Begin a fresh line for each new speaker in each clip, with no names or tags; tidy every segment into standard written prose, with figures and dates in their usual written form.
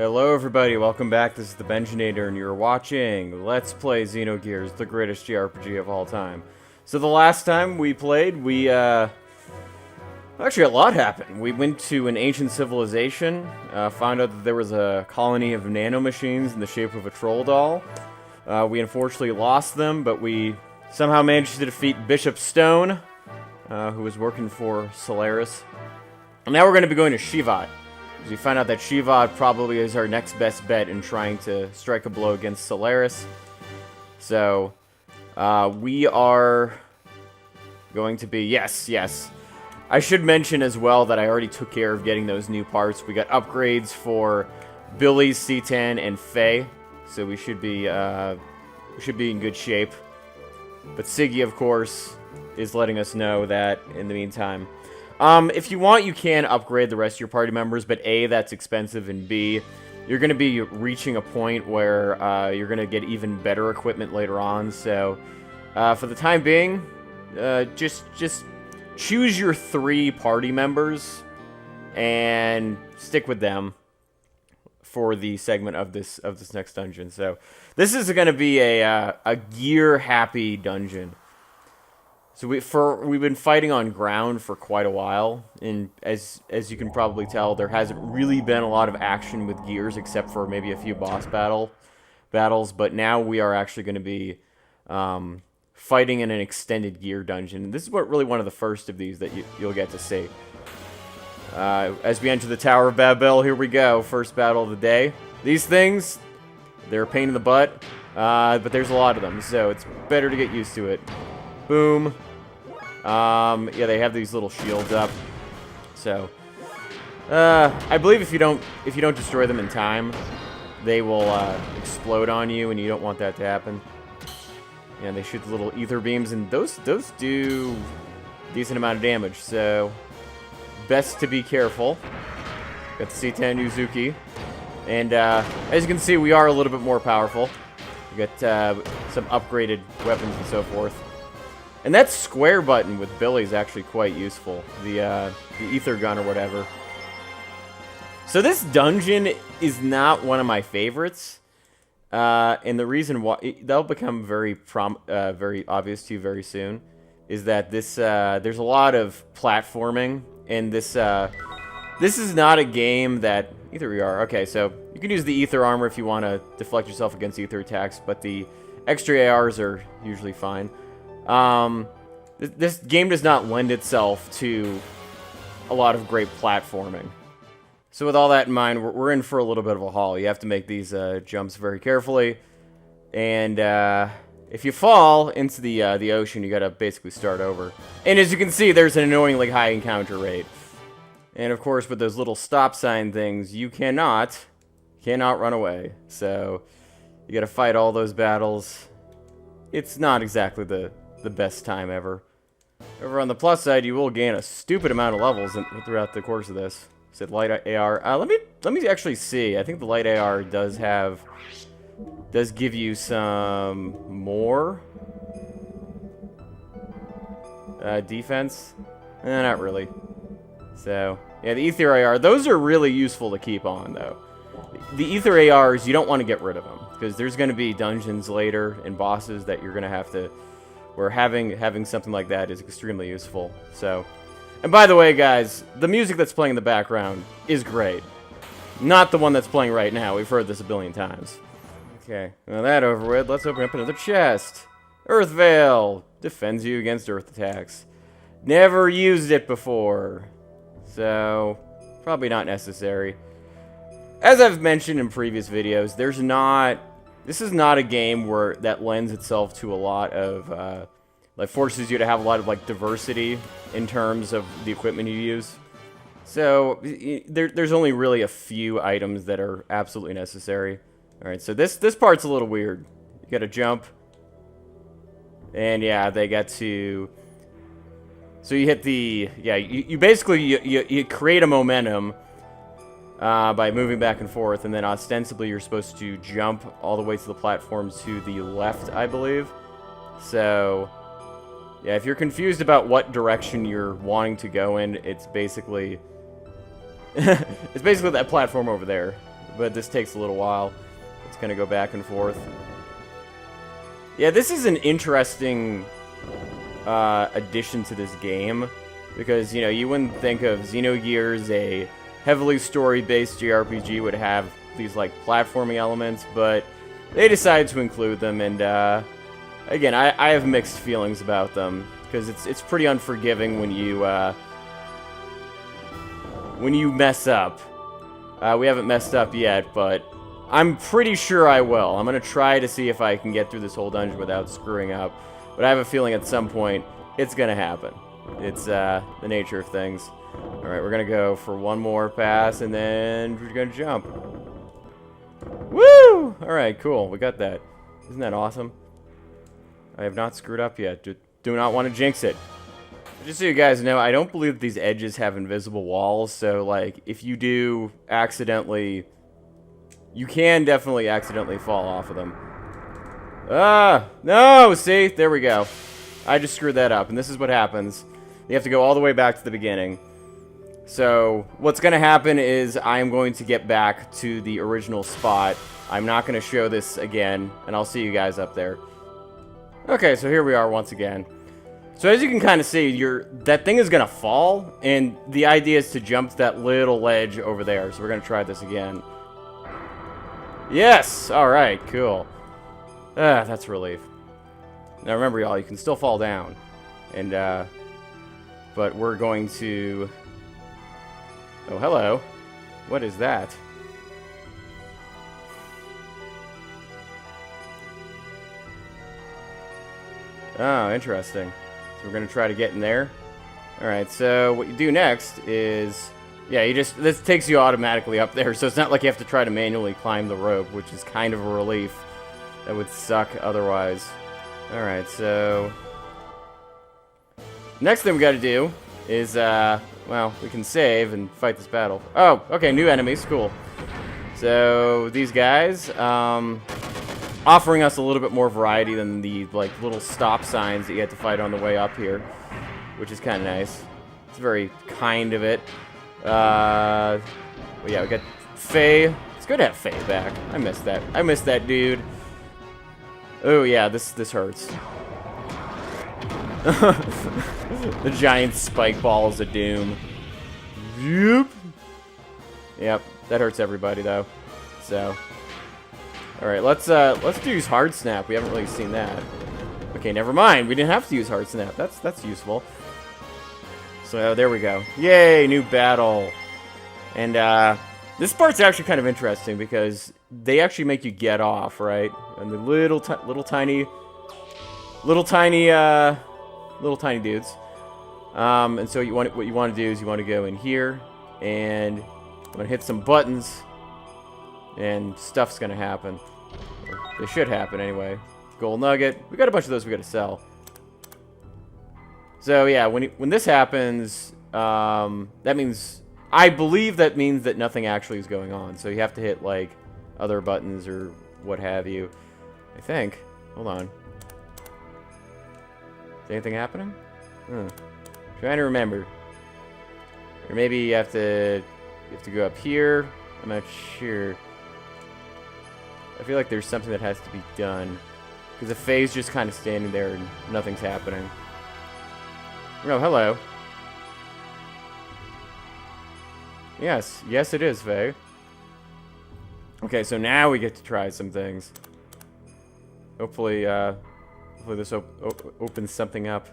Hello everybody, welcome back. This is the Benjinator and you're watching Let's Play Xenogears, the greatest JRPG of all time. So the last time we played, actually a lot happened. We went to an ancient civilization, found out that there was a colony of nanomachines in the shape of a troll doll. We unfortunately lost them, but we somehow managed to defeat Bishop Stone, who was working for Solaris. And now we're going to be going to Shevat. We find out that Shevat probably is our next best bet in trying to strike a blow against Solaris. So, we are going to be... Yes. I should mention as well that I already took care of getting those new parts. We got upgrades for Billy's C10 and Faye. So we should be in good shape. But Siggy, of course, is letting us know that in the meantime... if you want, you can upgrade the rest of your party members, but A, that's expensive, and B, you're going to be reaching a point where you're going to get even better equipment later on, so for the time being, just choose your 3 party members and stick with them for the segment of this next dungeon. So this is going to be a gear-happy dungeon. So we've been fighting on ground for quite a while, and as you can probably tell, there hasn't really been a lot of action with gears except for maybe a few boss battles. But now we are actually going to be fighting in an extended gear dungeon. This is really one of the first of these that you'll get to see. As we enter the Tower of Babil, here we go. First battle of the day. These things, they're a pain in the butt, but there's a lot of them, so it's better to get used to it. Boom. Yeah, they have these little shields up. So, I believe if you don't destroy them in time, they will explode on you, and you don't want that to happen. And they shoot the little ether beams, and those do a decent amount of damage. So, best to be careful. Got the C10 Uzuki, and as you can see, we are a little bit more powerful. We got some upgraded weapons and so forth. And that square button with Billy is actually quite useful. The ether gun or whatever. So this dungeon is not one of my favorites. And the reason why... that'll become very obvious to you very soon. Is that this there's a lot of platforming. And this is not a game that... Either we are. Okay, so you can use the ether armor if you want to deflect yourself against ether attacks. But the extra ARs are usually fine. This game does not lend itself to a lot of great platforming. So with all that in mind, we're in for a little bit of a haul. You have to make these jumps very carefully, and if you fall into the ocean, you gotta basically start over. And as you can see, there's an annoyingly high encounter rate. And of course, with those little stop sign things, you cannot run away. So you gotta fight all those battles. It's not exactly the best time ever. Over on the plus side, you will gain a stupid amount of levels throughout the course of this. Said light AR. Let me actually see. I think the light AR does give you some more defense. Not really. So yeah, the ether AR. Those are really useful to keep on though. The ether ARs, you don't want to get rid of them because there's going to be dungeons later and bosses that you're going to have to. Where having something like that is extremely useful. So, and by the way, guys, the music that's playing in the background is great. Not the one that's playing right now. We've heard this a billion times. Okay, now that over with, let's open up another chest. Earth Veil defends you against earth attacks. Never used it before, so probably not necessary. As I've mentioned in previous videos, this is not a game that lends itself to a lot of, forces you to have a lot of, diversity in terms of the equipment you use. So, there's only really a few items that are absolutely necessary. Alright, so this part's a little weird. You gotta jump. And yeah, they get to... So you hit the... Yeah, you basically, you create a momentum... by moving back and forth, and then ostensibly you're supposed to jump all the way to the platform to the left, I believe. So, yeah, if you're confused about what direction you're wanting to go in, it's basically... it's basically that platform over there. but this takes a little while. It's gonna go back and forth. Yeah, this is an interesting addition to this game, because, you know, you wouldn't think of Xenogears, a heavily story-based JRPG, would have these, like, platforming elements, but they decided to include them, and, again, I have mixed feelings about them, because it's pretty unforgiving when you mess up. We haven't messed up yet, but I'm pretty sure I will. I'm gonna try to see if I can get through this whole dungeon without screwing up, but I have a feeling at some point it's gonna happen. It's the nature of things. Alright, we're gonna go for one more pass, and then we're gonna jump. Woo! Alright, cool. We got that. Isn't that awesome? I have not screwed up yet. Do not want to jinx it. Just so you guys know, I don't believe that these edges have invisible walls, so, like, if you do accidentally... You can definitely accidentally fall off of them. Ah! No! See? There we go. I just screwed that up, and this is what happens. You have to go all the way back to the beginning. So, what's going to happen is I'm going to get back to the original spot. I'm not going to show this again, and I'll see you guys up there. Okay, so here we are once again. So as you can kind of see, that thing is going to fall, and the idea is to jump to that little ledge over there. So we're going to try this again. Yes! Alright, cool. Ah, that's a relief. Now remember, y'all, you can still fall down. And, but we're going to... Oh, hello. What is that? Oh, interesting. So we're going to try to get in there. Alright, so what you do next is... Yeah, this takes you automatically up there, so it's not like you have to try to manually climb the rope, which is kind of a relief. That would suck otherwise. Alright, so... Next thing we gotta do is, well, we can save and fight this battle. Oh, okay, new enemies, cool. So, these guys, offering us a little bit more variety than the, like, little stop signs that you had to fight on the way up here, which is kind of nice. It's very kind of it. Well, yeah, we got Faye. It's good to have Faye back. I missed that. I missed that dude. Oh yeah, this hurts. The giant spike balls of doom. Yep, that hurts everybody though. So, all right, let's use hard snap. We haven't really seen that. Okay, never mind. We didn't have to use hard snap. That's useful. So there we go. Yay, new battle. And this part's actually kind of interesting because they actually make you get off, right? And the little tiny dudes. And so what you want to do is you want to go in here and you want to hit some buttons, and stuff's gonna happen. They should happen anyway. Gold nugget. We got a bunch of those we got to sell. So yeah, when this happens, that means, I believe that means that nothing actually is going on. So you have to hit like other buttons or what have you. I think. Hold on. Is anything happening? Trying to remember. Or maybe you have to go up here. I'm not sure. I feel like there's something that has to be done because the Faye's just kind of standing there and nothing's happening. Oh, hello. Yes, yes it is, Faye. Okay, so now we get to try some things. Hopefully this opens something up.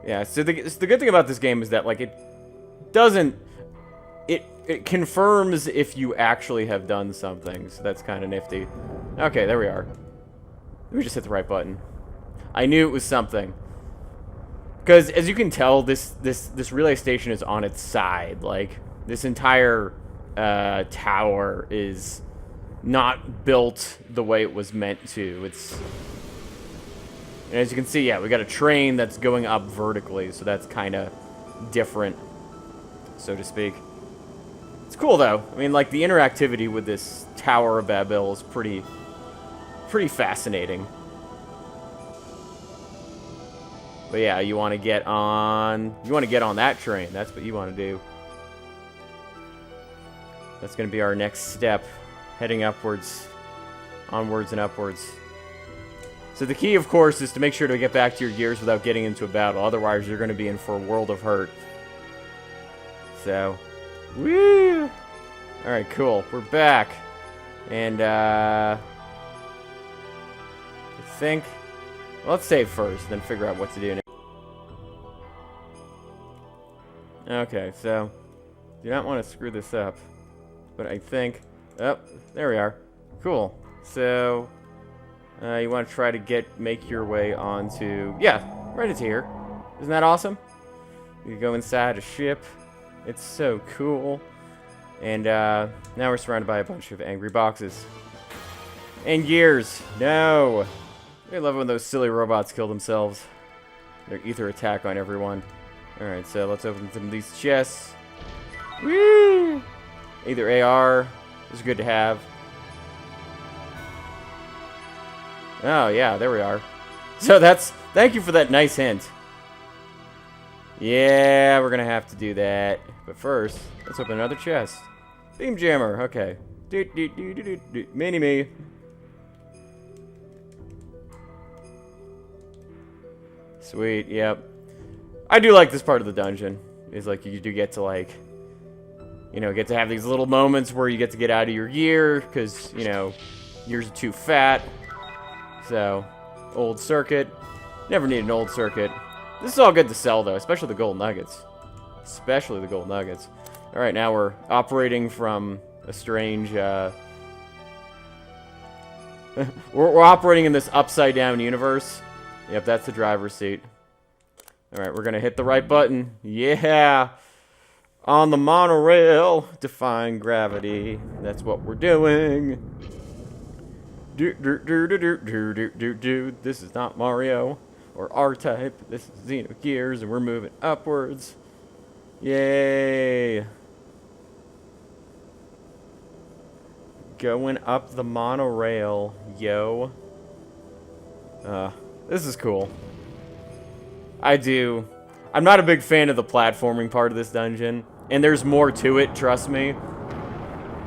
Yeah, so the good thing about this game is that, like, it doesn't... It confirms if you actually have done something, so that's kind of nifty. Okay, there we are. We just hit the right button. I knew it was something. Because, as you can tell, this relay station is on its side. Like, this entire tower is not built the way it was meant to. It's... And as you can see, yeah, we got a train that's going up vertically, so that's kind of different, so to speak. It's cool, though. I mean, like, the interactivity with this Tower of Babil is pretty fascinating. But yeah, you want to get on that train. That's what you want to do. That's going to be our next step, heading upwards, onwards and upwards. So the key, of course, is to make sure to get back to your gears without getting into a battle. Otherwise, you're going to be in for a world of hurt. So, woo! Alright, cool. We're back. And, I think... Well, let's save first, then figure out what to do next. Okay, so... Do not want to screw this up. But I think... Oh, there we are. Cool. So... you want to try to make your way onto... Yeah, right into here. Isn't that awesome? You go inside a ship. It's so cool. And now we're surrounded by a bunch of angry boxes. And gears. No. I love when those silly robots kill themselves. Their ether attack on everyone. Alright, so let's open some of these chests. Woo! Either AR is good to have. Oh, yeah, there we are. So that's... Thank you for that nice hint. Yeah, we're gonna have to do that. But first, let's open another chest. Beam jammer, okay. Mini-me. Sweet, yep. I do like this part of the dungeon. It's like you do get to, like... You know, get to have these little moments where you get to get out of your gear, because, you know, gears are too fat. So, old circuit. Never need an old circuit. This is all good to sell, though, especially the gold nuggets. Especially the gold nuggets. Alright, now we're operating from a strange, we're operating in this upside-down universe. Yep, that's the driver's seat. Alright, we're gonna hit the right button. Yeah! On the monorail, defying gravity. That's what we're doing. This is not Mario or R-Type. This is Xenogears, and we're moving upwards. Yay! Going up the monorail, yo. This is cool. I'm not a big fan of the platforming part of this dungeon, and there's more to it, trust me.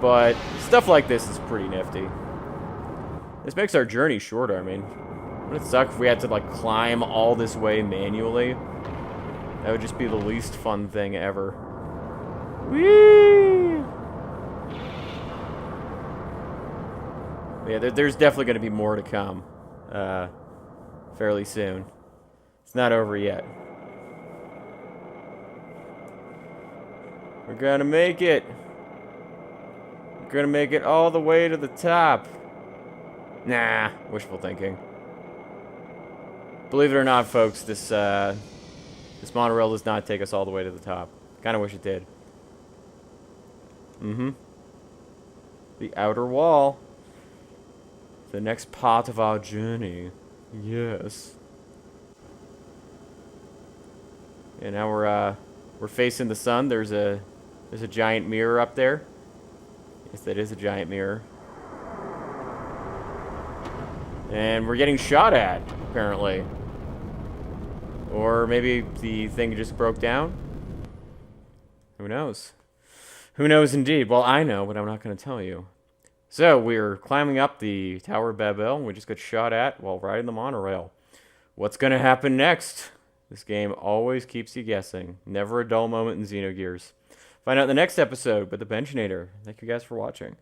But stuff like this is pretty nifty. This makes our journey shorter, I mean. Wouldn't it suck if we had to, like, climb all this way manually? That would just be the least fun thing ever. Whee! Yeah, there's definitely going to be more to come. Fairly soon. It's not over yet. We're gonna make it. We're gonna make it all the way to the top. Nah, wishful thinking. Believe it or not, folks, this monorail does not take us all the way to the top. Kinda wish it did. The outer wall. The next part of our journey. Yes. And now we're facing the sun. There's a giant mirror up there. Yes, that is a giant mirror. And we're getting shot at, apparently. Or maybe the thing just broke down? Who knows? Who knows indeed? Well, I know, but I'm not going to tell you. So, we're climbing up the Tower of Babil, and we just got shot at while riding the monorail. What's going to happen next? This game always keeps you guessing. Never a dull moment in Xenogears. Find out in the next episode with the Benchinator. Thank you guys for watching.